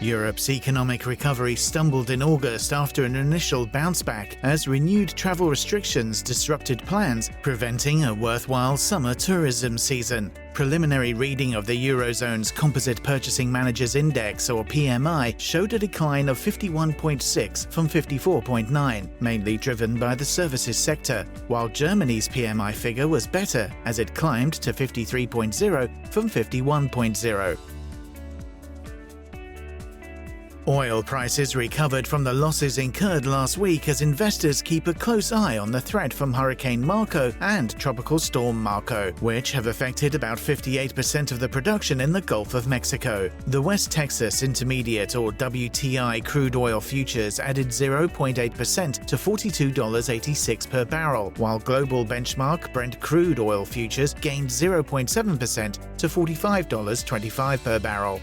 Europe's economic recovery stumbled in August after an initial bounce back as renewed travel restrictions disrupted plans, preventing a worthwhile summer tourism season. Preliminary reading of the Eurozone's Composite Purchasing Managers Index, or PMI, showed a decline of 51.6 from 54.9, mainly driven by the services sector, while Germany's PMI figure was better as it climbed to 53.0 from 51.0. Oil prices recovered from the losses incurred last week as investors keep a close eye on the threat from Hurricane Marco and Tropical Storm Marco, which have affected about 58% of the production in the Gulf of Mexico. The West Texas Intermediate, or WTI, crude oil futures added 0.8% to $42.86 per barrel, while global benchmark Brent crude oil futures gained 0.7% to $45.25 per barrel.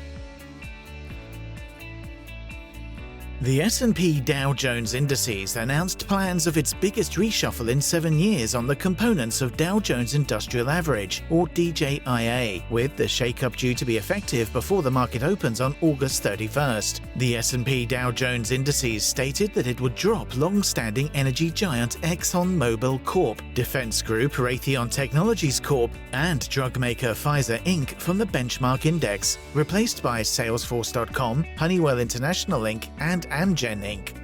The S&P Dow Jones Indices announced plans of its biggest reshuffle in 7 years on the components of Dow Jones Industrial Average, or DJIA, with the shakeup due to be effective before the market opens on August 31st. The S&P Dow Jones Indices stated that it would drop long-standing energy giant ExxonMobil Corp., defense group Raytheon Technologies Corp., and drug maker Pfizer Inc. from the benchmark index, replaced by Salesforce.com, Honeywell International Inc., and Amgen Inc.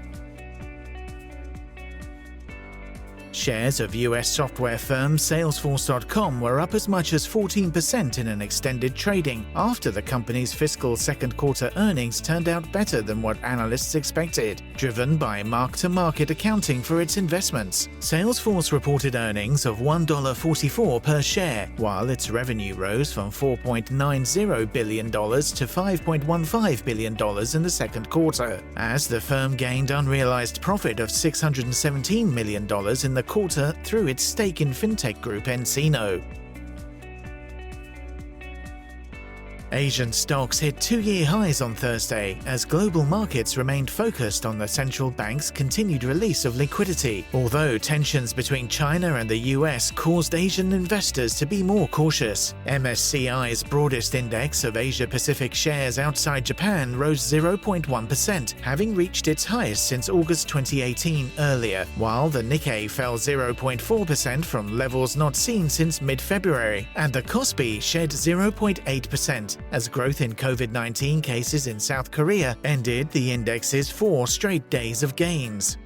Shares of US software firm Salesforce.com were up as much as 14% in an extended trading after the company's fiscal second quarter earnings turned out better than what analysts expected, driven by mark-to-market accounting for its investments. Salesforce reported earnings of $1.44 per share, while its revenue rose from $4.90 billion to $5.15 billion in the second quarter, as the firm gained unrealized profit of $617 million in the quarter through its stake in fintech group Encino. Asian stocks hit two-year highs on Thursday as global markets remained focused on the central bank's continued release of liquidity, although tensions between China and the US caused Asian investors to be more cautious. MSCI's broadest index of Asia-Pacific shares outside Japan rose 0.1%, having reached its highest since August 2018 earlier, while the Nikkei fell 0.4% from levels not seen since mid-February, and the Kospi shed 0.8%. As growth in COVID-19 cases in South Korea ended the index's 4 straight days of gains.